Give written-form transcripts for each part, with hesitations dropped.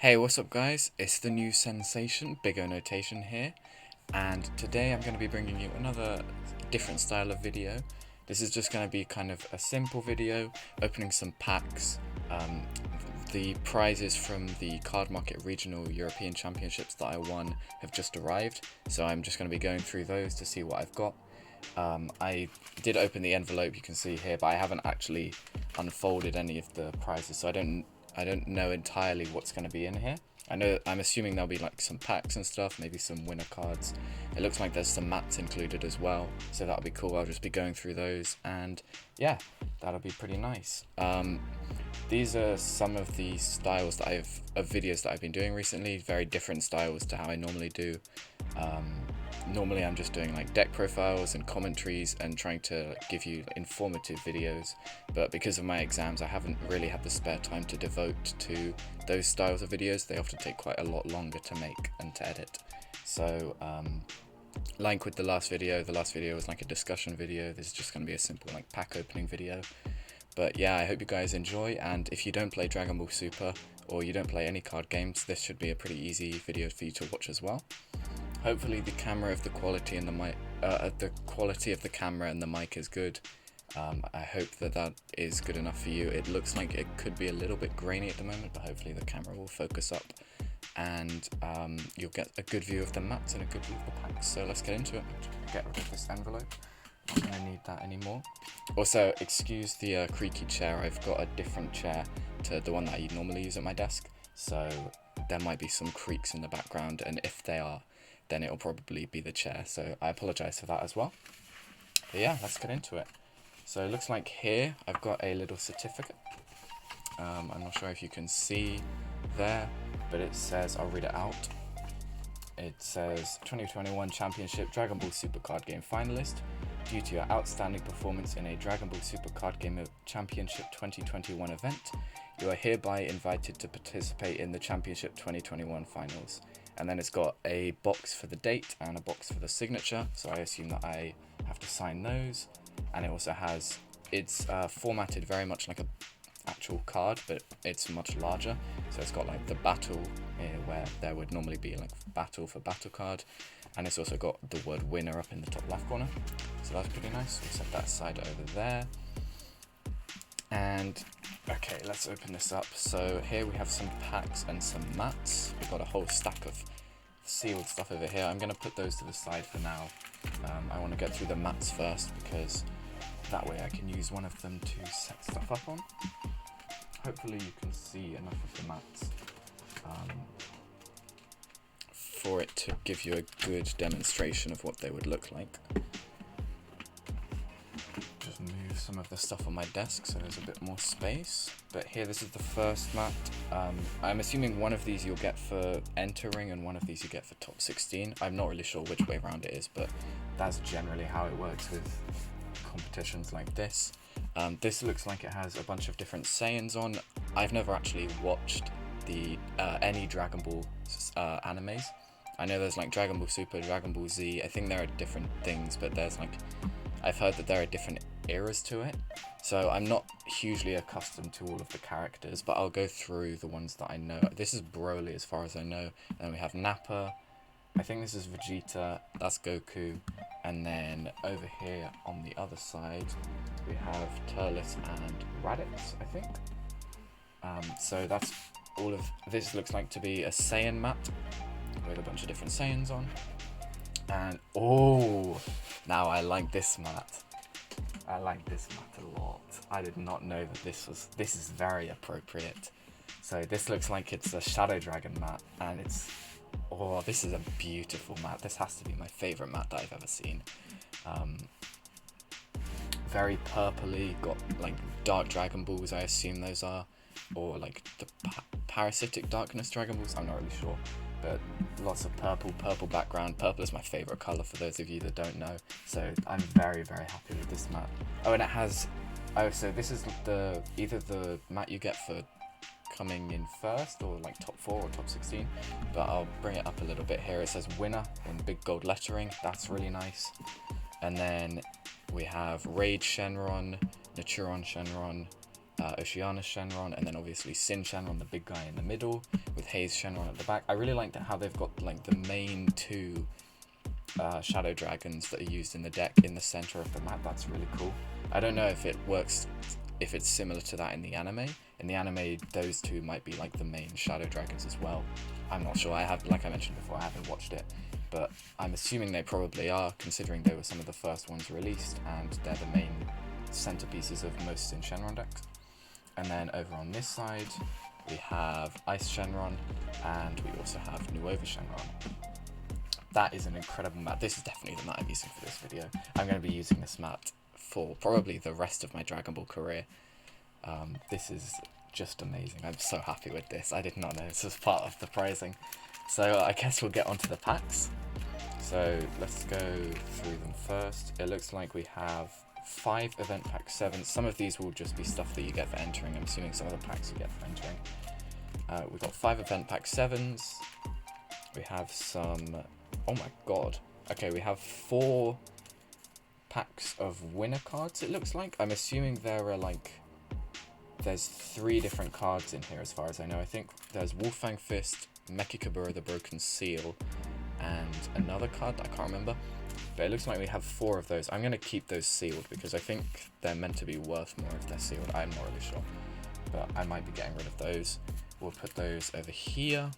Hey, what's up guys? It's the new sensation, Big O Notation here, and today I'm going to be bringing you another different style of video. This is just going to be kind of a simple video, opening some packs. The prizes from the Cardmarket Regional European Championships that I won have just arrived, so I'm just going to be going through those to see what I've got. I did open the envelope, you can see here, but I haven't actually unfolded any of the prizes, so I don't know entirely what's going to be in here. I'm assuming there'll be like some packs and stuff, maybe some winner cards. It looks like there's some mats included as well, so that'll be cool. I'll just be going through those, and yeah, that'll be pretty nice. These are some of the styles that of videos that I've been doing recently, very different styles to how I normally do. Normally I'm just doing like deck profiles and commentaries and trying to give you informative videos, but because of my exams I haven't really had the spare time to devote to those styles of videos. They often take quite a lot longer to make and to edit. So like with the last video was like a discussion video. This is just going to be a simple like pack opening video. But yeah, I hope you guys enjoy, and if you don't play Dragon Ball Super or you don't play any card games, this should be a pretty easy video for you to watch as well. Hopefully the camera of the quality and the quality of the camera and the mic is good. I hope that is good enough for you. It looks like it could be a little bit grainy at the moment, but hopefully the camera will focus up and you'll get a good view of the mats and a good view of the packs. So let's get into it. Get rid of this envelope. Not going to need that anymore. Also, excuse the creaky chair. I've got a different chair to the one that I normally use at my desk, so there might be some creaks in the background, and if they are, then it'll probably be the chair, so I apologise for that as well. But yeah, let's get into it. So it looks like here I've got a little certificate. I'm not sure if you can see there, but it says, I'll read it out. It says 2021 Championship Dragon Ball Super Card Game Finalist. Due to your outstanding performance in a Dragon Ball Super Card Game Championship 2021 event, you are hereby invited to participate in the Championship 2021 Finals. And then it's got a box for the date and a box for the signature, so I assume that I have to sign those. And it also has, it's formatted very much like a actual card, but it's much larger. So it's got like the battle where there would normally be like battle for battle card, and it's also got the word winner up in the top left corner, so that's pretty nice. We'll set that aside over there. And okay, let's open this up. So here we have some packs and some mats. We've got a whole stack of sealed stuff over here. I'm going to put those to the side for now. I want to get through the mats first, because that way I can use one of them to set stuff up on. Hopefully you can see enough of the mats for it to give you a good demonstration of what they would look like. Just move some of the stuff on my desk so there's a bit more space. But here, this is the first mat. I'm assuming one of these you'll get for entering and one of these you get for top 16. I'm not really sure which way around it is, but that's generally how it works with competitions like this. This looks like it has a bunch of different Saiyans on. I've never actually watched the any Dragon Ball animes. I know there's like Dragon Ball Super, Dragon Ball Z. I think there are different things, but there's like, I've heard that there are different eras to it. So I'm not hugely accustomed to all of the characters, but I'll go through the ones that I know. This is Broly as far as I know. And then we have Nappa. I think this is Vegeta. That's Goku. And then over here on the other side, we have Turles and Raditz, I think. So that's all of this. Looks like to be a Saiyan mat with a bunch of different Saiyans on. And oh, now I like this mat. I like this mat a lot. I did not know that this is very appropriate. So this looks like it's a Shadow Dragon mat, and it's, oh, this is a beautiful mat. This has to be my favorite mat that I've ever seen. Very purpley, got like dark Dragon Balls, I assume those are, or like the parasitic darkness Dragon Balls, I'm not really sure. But lots of purple background. Purple is my favorite color for those of you that don't know. So I'm very, very happy with this mat. Oh, and it has, oh, so this is either the mat you get for coming in first, or like top 4 or top 16. But I'll bring it up a little bit here. It says winner in big gold lettering. That's really nice. And then we have Raid Shenron, Naturon Shenron, Oceanus Shenron, and then obviously Sin Shenron, the big guy in the middle, with Haze Shenron at the back. I really like how they've got like the main two shadow dragons that are used in the deck in the center of the map. That's really cool. I don't know if it works, if it's similar to that in the anime. In the anime, those two might be like the main shadow dragons as well. I'm not sure. Like I mentioned before, I haven't watched it, but I'm assuming they probably are, considering they were some of the first ones released, and they're the main centerpieces of most Sin Shenron decks. And then over on this side, we have Ice Shenron, and we also have Nuova Shenron. That is an incredible map. This is definitely the map I'm using for this video. I'm going to be using this map for probably the rest of my Dragon Ball career. This is just amazing. I'm so happy with this. I did not know this was part of the pricing. So I guess we'll get onto the packs. So let's go through them first. It looks like we have 5 event pack 7s. Some of these will just be stuff that you get for entering. I'm assuming some of the packs you get for entering. We've got 5 event pack 7s. We have some... Oh my god. Okay, we have 4 packs of winner cards, it looks like. I'm assuming there are like... There's 3 different cards in here as far as I know. I think there's Wolfang Fist, Mecha-Friezas the Broken Seal, and another card that I can't remember. But it looks like we have 4 of those. I'm going to keep those sealed because I think they're meant to be worth more if they're sealed. I'm not really sure. But I might be getting rid of those. We'll put those over here.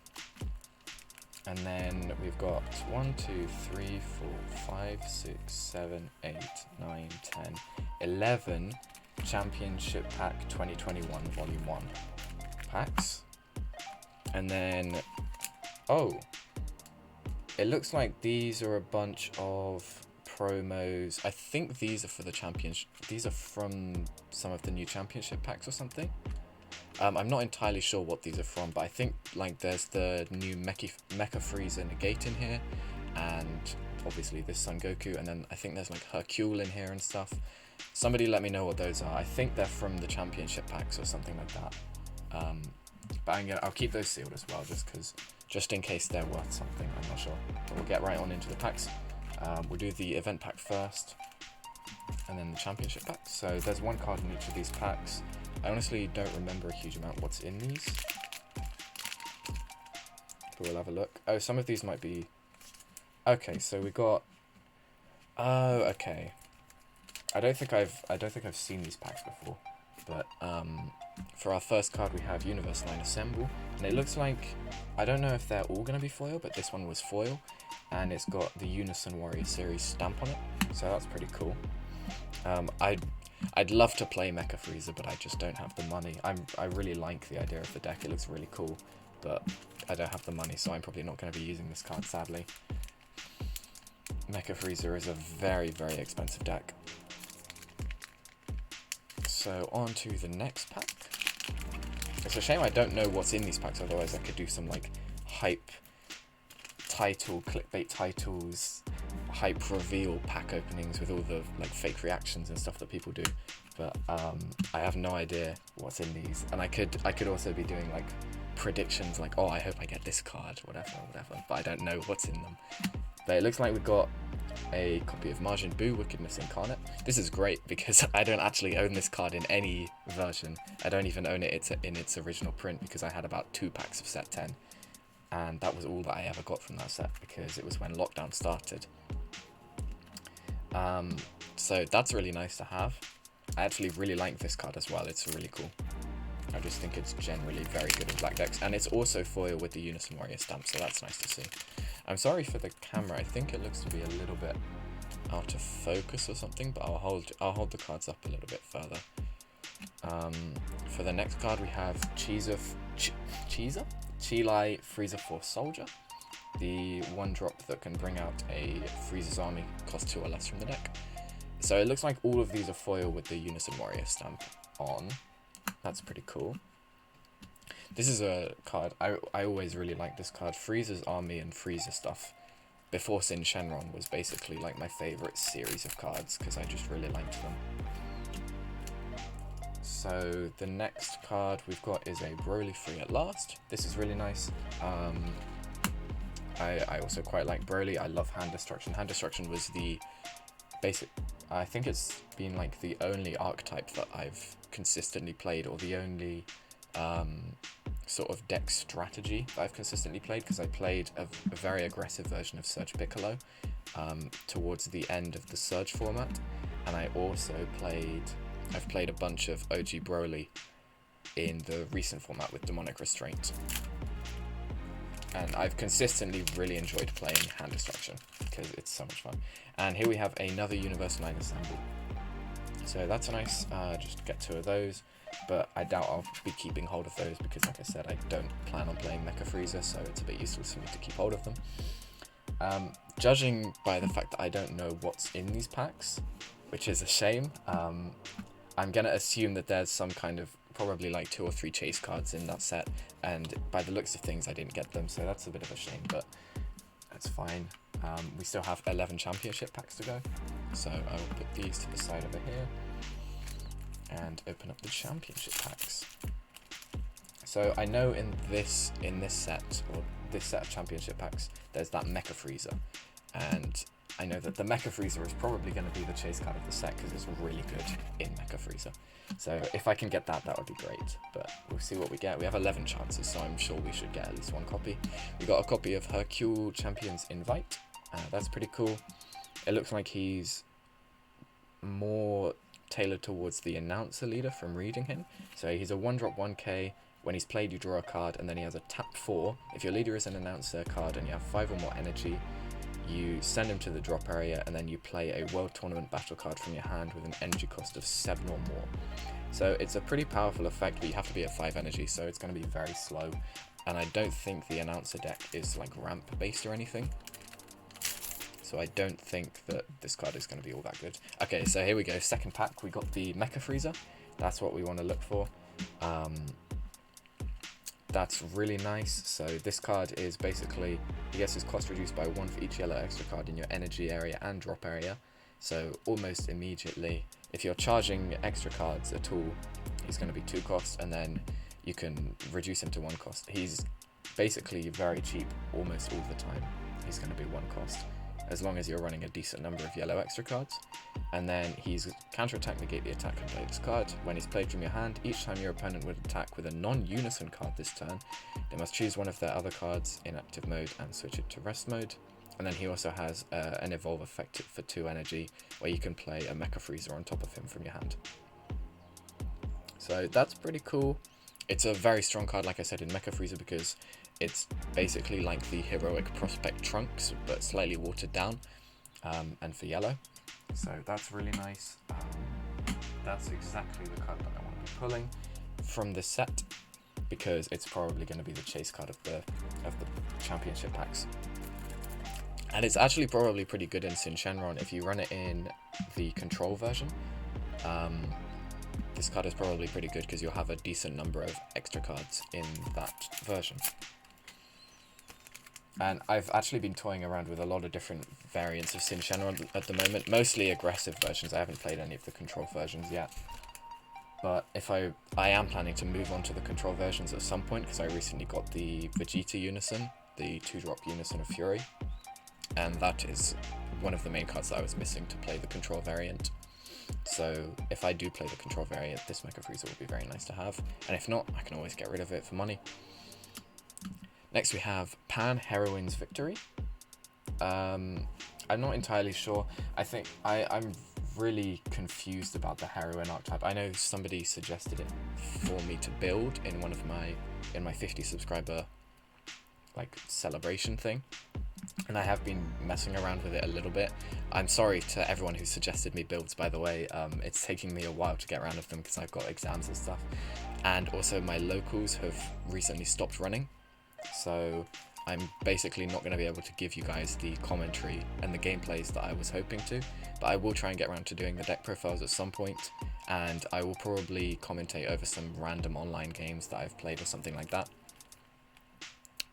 And then we've got 1, 2, 3, 4, 5, 6, 7, 8, 9, 10, 11 Championship Pack 2021 Volume 1 packs. And then, oh, it looks like these are a bunch of promos. I think these are for the championship. These are from some of the new championship packs or something. I'm not entirely sure what these are from, but I think like there's the new Mecha-Frieza Negate in here, and obviously this Son Goku, and then I think there's like Hercule in here and stuff. Somebody let me know what those are. I think they're from the championship packs or something like that. But I'll keep those sealed as well, just in case they're worth something. I'm not sure. But we'll get right on into the packs. We'll do the event pack first, and then the championship pack. So there's 1 card in each of these packs. I honestly don't remember a huge amount what's in these, but we'll have a look. Oh, some of these might be... Okay, so we got... Oh, okay. I don't think I've seen these packs before, but for our first card we have Universe Line Assemble, and it looks like, I don't know if they're all going to be foil, but this one was foil, and it's got the Unison Warrior series stamp on it, so that's pretty cool. I'd love to play Mecha-Frieza, but I just don't have the money. I really like the idea of the deck, it looks really cool, but I don't have the money, so I'm probably not going to be using this card, sadly. Mecha-Frieza is a very, very expensive deck. So on to the next pack. It's a shame I don't know what's in these packs, otherwise I could do some like hype title, clickbait titles, hype reveal pack openings with all the like fake reactions and stuff that people do. But I have no idea what's in these, and I could also be doing like predictions like, oh, I hope I get this card, whatever, but I don't know what's in them. But it looks like we've got a copy of Majin Buu Wickedness Incarnate. This is great because I don't actually own this card in any version. I don't even own it in its original print because I had about 2 packs of set 10. And that was all that I ever got from that set because it was when lockdown started. So that's really nice to have. I actually really like this card as well. It's really cool. I just think it's generally very good in black decks. And it's also foil with the Unison Warrior stamp, so that's nice to see. I'm sorry for the camera. I think it looks to be a little bit out of focus or something, but I'll hold the cards up a little bit further. For the next card, we have Chilai Frieza Force Soldier, the 1-drop that can bring out a Frieza's army, cost 2 or less from the deck. So it looks like all of these are foil with the Unison Warrior stamp on. That's pretty cool. This is a card, I always really liked this card. Frieza's army and Frieza stuff before Sin Shenron was basically like my favourite series of cards because I just really liked them. So the next card we've got is a Broly Free at Last. This is really nice. I also quite like Broly. I love Hand Destruction. Hand Destruction was the basic I think it's been like the only archetype that I've consistently played, or the only sort of deck strategy that I've consistently played, because I played a very aggressive version of Surge Piccolo towards the end of the Surge format, and I also I've played a bunch of OG Broly in the recent format with Demonic Restraint. And I've consistently really enjoyed playing Hand Destruction because it's so much fun. And here we have another Universal Line Assembly. So that's nice, just get 2 of those, but I doubt I'll be keeping hold of those because, like I said, I don't plan on playing Mecha-Friezas, so it's a bit useless for me to keep hold of them. Judging by the fact that I don't know what's in these packs, which is a shame, I'm going to assume that there's some kind of probably like 2 or 3 chase cards in that set, and by the looks of things I didn't get them, so that's a bit of a shame, but that's fine. We still have 11 championship packs to go, so I will put these to the side over here and open up the championship packs. So I know in this set, or this set of championship packs, there's that Mecha-Frieza, and I know that the Mecha-Frieza is probably going to be the chase card of the set because it's really good in Mecha-Frieza. So if I can get that, that would be great, but we'll see what we get. We have 11 chances, so I'm sure we should get at least 1 copy. We got a copy of Hercule Champions Invite. That's pretty cool. It looks like he's more tailored towards the announcer leader from reading him. So he's a 1-drop 1k. When he's played, you draw a card, and then he has a tap 4. If your leader is an announcer card and you have 5 or more energy, you send him to the drop area, and then you play a World Tournament battle card from your hand with an energy cost of 7 or more. So it's a pretty powerful effect, but you have to be at 5 energy, so it's going to be very slow. And I don't think the announcer deck is like ramp based or anything, so I don't think that this card is going to be all that good. Okay, so here we go, second pack. We got the Mecha-Frieza. That's what we want to look for. That's really nice. So this card is basically, he gets his cost reduced by 1 for each yellow extra card in your energy area and drop area. So almost immediately, if you're charging extra cards at all, he's going to be 2 cost, and then you can reduce him to 1 cost. He's basically very cheap almost all the time. He's going to be 1 cost, as long as you're running a decent number of yellow extra cards. And then he's counter-attack, negate the attack, and play this card. When he's played from your hand, each time your opponent would attack with a non-unison card this turn, they must choose one of their other cards in active mode and switch it to rest mode. And then he also has an evolve effect for 2 energy, where you can play a Mecha-Frieza on top of him from your hand. So that's pretty cool. It's a very strong card, like I said, in Mecha-Frieza, because it's basically like the heroic Prospect Trunks, but slightly watered down, and for yellow. So that's really nice. That's exactly the card that I want to be pulling from this set, because it's probably going to be the chase card of the championship packs. And it's actually probably pretty good in Sin Shenron if you run it in the control version. This card is probably pretty good because you'll have a decent number of extra cards in that version. And I've actually been toying around with a lot of different variants of Sin Shenron at the moment, mostly aggressive versions. I haven't played any of the control versions yet. But if I am planning to move on to the control versions at some point, because I recently got the Vegeta Unison, the 2-drop Unison of Fury. And that is one of the main cards that I was missing to play the control variant. So if I do play the control variant, this Mecha-Frieza will be very nice to have. And if not, I can always get rid of it for money. Next we have Pan Heroine's Victory. I'm not entirely sure. I think I'm really confused about the heroine archetype. I know somebody suggested it for me to build in my 50 subscriber like celebration thing. And I have been messing around with it a little bit. I'm sorry to everyone who suggested me builds, by the way. It's taking me a while to get around with them because I've got exams and stuff. And also my locals have recently stopped running. So I'm basically not going to be able to give you guys the commentary and the gameplays that I was hoping to. But I will try and get around to doing the deck profiles at some point. And I will probably commentate over some random online games that I've played or something like that.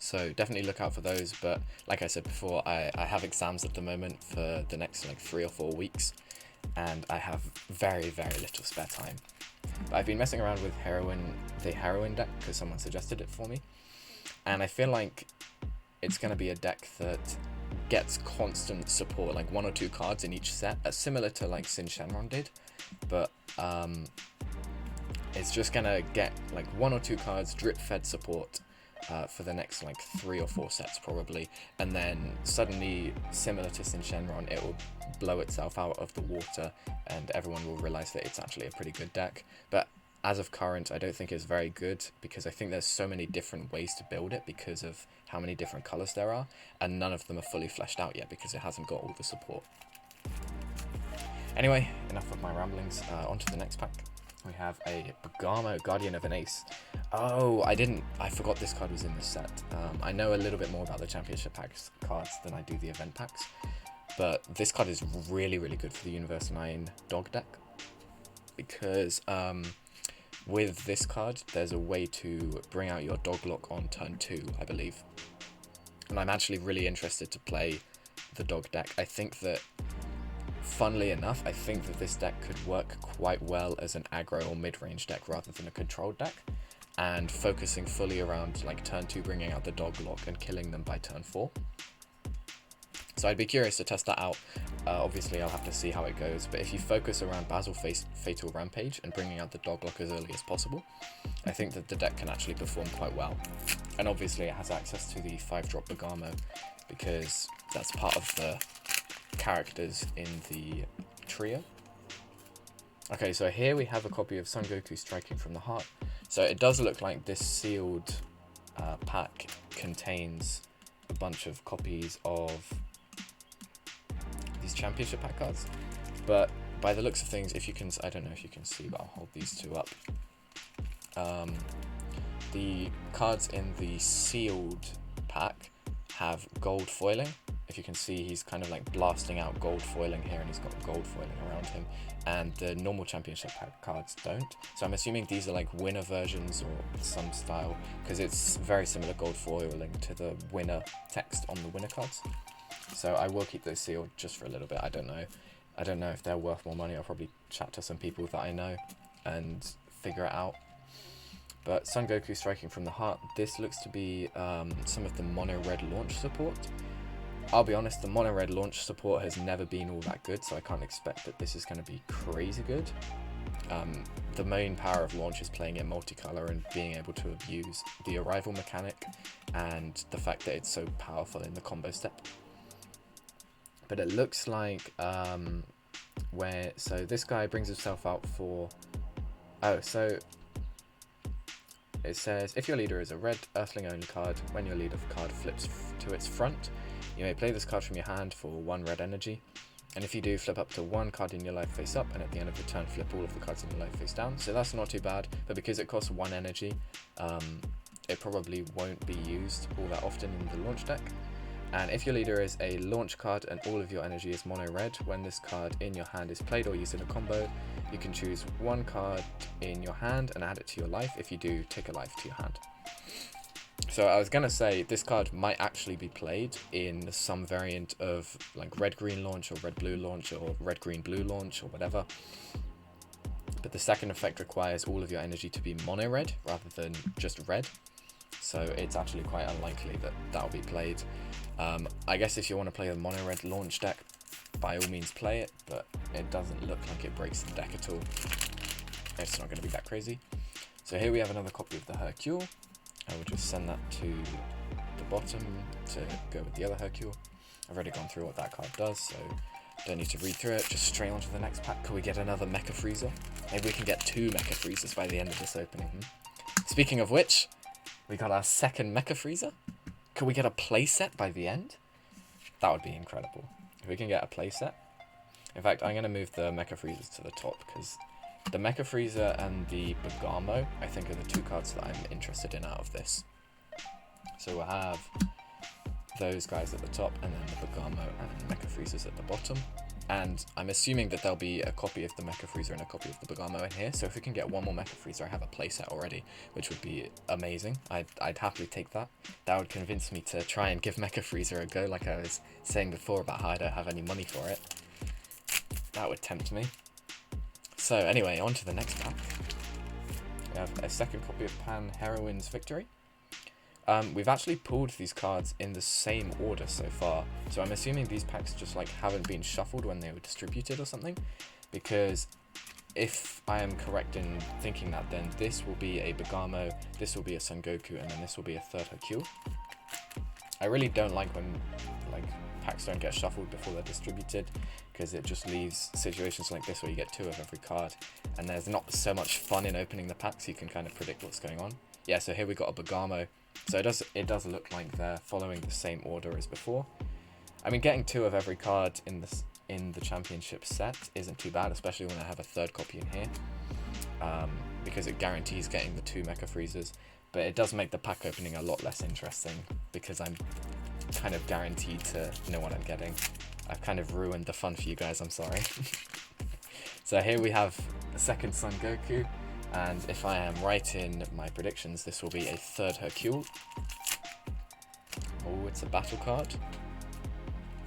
So definitely look out for those, but like I said before, I have exams at the moment for the next like 3 or 4 weeks, and I have very, very little spare time. But I've been messing around with the heroine deck because someone suggested it for me, and I feel like it's going to be a deck that gets constant support, like 1 or 2 cards in each set, similar to like Sin Shenron did, but it's just gonna get like 1 or 2 cards drip fed support for the next like 3 or 4 sets probably, and then suddenly, similar to Sin Shenron, it will blow itself out of the water and everyone will realize that it's actually a pretty good deck. But as of current, I don't think it's very good, because I think there's so many different ways to build it because of how many different colors there are, and none of them are fully fleshed out yet because it hasn't got all the support. Anyway, enough of my ramblings. On to the next pack. We have a Bergamo, Guardian of an Ace. Oh, I forgot this card was in this set. I know a little bit more about the Championship packs cards than I do the event packs, but this card is really, really good for the Universe 9 dog deck, because with this card, there's a way to bring out your dog lock on turn 2, I believe. And I'm actually really interested to play the dog deck. I think that, funnily enough, I think that this deck could work quite well as an aggro or mid-range deck rather than a controlled deck, and focusing fully around like turn 2 bringing out the dog lock and killing them by turn 4. So I'd be curious to test that out. Obviously I'll have to see how it goes, but if you focus around Basil Fatal Rampage and bringing out the dog lock as early as possible, I think that the deck can actually perform quite well. And obviously it has access to the 5-drop Bergamo, because that's part of the characters in the trio. Okay, so here we have a copy of Son Goku Striking from the Heart. So it does look like this sealed pack contains a bunch of copies of these Championship pack cards, but by the looks of things, if you can, I don't know if you can see, but I'll hold these two up. The cards in the sealed pack have gold foiling. If you can see, he's kind of like blasting out gold foiling here, and he's got gold foiling around him, and the normal Championship pack cards don't. So I'm assuming these are like winner versions or some style, because it's very similar gold foiling to the winner text on the winner cards. So I will keep those sealed just for a little bit. I don't know if they're worth more money. I'll probably chat to some people that I know and figure it out. But Son Goku Striking from the Heart, this looks to be some of the mono red launch support. I'll be honest, the mono red launch support has never been all that good, so I can't expect that this is going to be crazy good. The main power of launch is playing it multicolor and being able to abuse the arrival mechanic and the fact that it's so powerful in the combo step. But it looks like so this guy brings himself out for, so it says, if your leader is a red Earthling only card, when your leader card flips to its front, you may play this card from your hand for 1 red energy. And if you do, flip up to 1 card in your life face up, and at the end of the turn, flip all of the cards in your life face down. So that's not too bad, but because it costs 1 energy, it probably won't be used all that often in the launch deck. And if your leader is a launch card and all of your energy is mono red, when this card in your hand is played or used in a combo, you can choose 1 card in your hand and add it to your life. If you do, take a life to your hand. So I was going to say, this card might actually be played in some variant of like red-green launch or red-blue launch or red-green-blue launch or whatever. But the second effect requires all of your energy to be mono-red rather than just red. So it's actually quite unlikely that that will be played. I guess if you want to play a mono-red launch deck, by all means play it, but it doesn't look like it breaks the deck at all. It's not going to be that crazy. So here we have another copy of the Hercule. I will just send that to the bottom to go with the other Hercule. I've already gone through what that card does, so don't need to read through it. Just straight on to the next pack. Could we get another Mecha-Frieza? Maybe we can get 2 Mecha-Friezas by the end of this opening. Speaking of which, we got our second Mecha-Frieza. Could we get a playset by the end? That would be incredible. If we can get a playset. In fact, I'm going to move the Mecha-Friezas to the top, because the Mecha-Frieza and the Bergamo, I think, are the 2 cards that I'm interested in out of this. So we'll have those guys at the top, and then the Bergamo and Mecha-Friezas at the bottom. And I'm assuming that there'll be a copy of the Mecha-Frieza and a copy of the Bergamo in here. So if we can get 1 more Mecha-Frieza, I have a playset already, which would be amazing. I'd happily take that. That would convince me to try and give Mecha-Frieza a go, like I was saying before about how I don't have any money for it. That would tempt me. So anyway, on to the next pack. We have a second copy of Pan Heroine's Victory. We've actually pulled these cards in the same order so far, so I'm assuming these packs just like haven't been shuffled when they were distributed or something, because if I am correct in thinking that, then this will be a Bergamo, this will be a Son Goku, and then this will be a third Hercule. I really don't like when like packs don't get shuffled before they're distributed, because it just leaves situations like this where you get 2 of every card, and there's not so much fun in opening the packs. You can kind of predict what's going on. Yeah, so here we got a Bergamo. So it does look like they're following the same order as before. I mean, getting 2 of every card in the championship set isn't too bad, especially when I have a third copy in here, because it guarantees getting the 2 Mecha-Friezas. But it does make the pack opening a lot less interesting, because I'm kind of guaranteed to know what I'm getting. I've kind of ruined the fun for you guys, I'm sorry. So here we have a second Son Goku, and if I am right in my predictions, this will be a third Hercule. Oh, it's a battle card.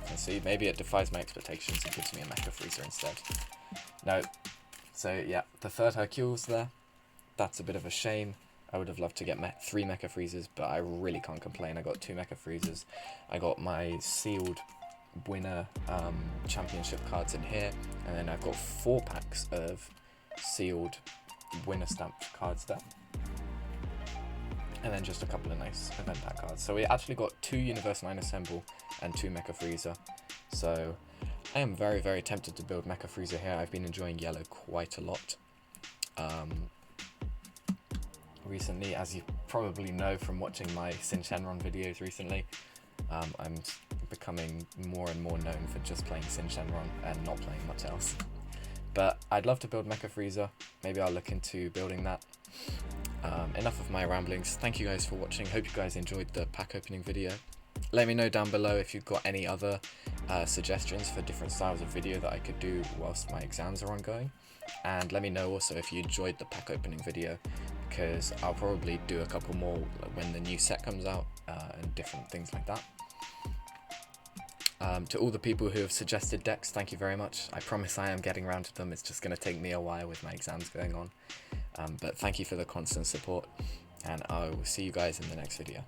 Let's see, maybe it defies my expectations and gives me a Mecha-Frieza instead. No. So yeah, the third Hercule's there. That's a bit of a shame. I would have loved to get 3 Mecha-Friezas, but I really can't complain. I got 2 Mecha-Friezas. I got my sealed winner championship cards in here, and then I've got 4 packs of sealed winner stamped cards there, and then just a couple of nice event pack cards. So we actually got 2 Universe 9 Assemble and 2 Mecha-Frieza. So I am very, very tempted to build Mecha-Frieza here. I've been enjoying yellow quite a lot recently, as you probably know from watching my Sin Shenron videos recently. I'm becoming more and more known for just playing Sin Shenron and not playing much else. But I'd love to build Mecha-Frieza. Maybe I'll look into building that. Enough of my ramblings. Thank you guys for watching. Hope you guys enjoyed the pack opening video. Let me know down below if you've got any other suggestions for different styles of video that I could do whilst my exams are ongoing. And let me know also if you enjoyed the pack opening video, because I'll probably do a couple more when the new set comes out and different things like that. To all the people who have suggested decks, thank you very much. I promise I am getting around to them. It's just going to take me a while with my exams going on. But thank you for the constant support, and I will see you guys in the next video.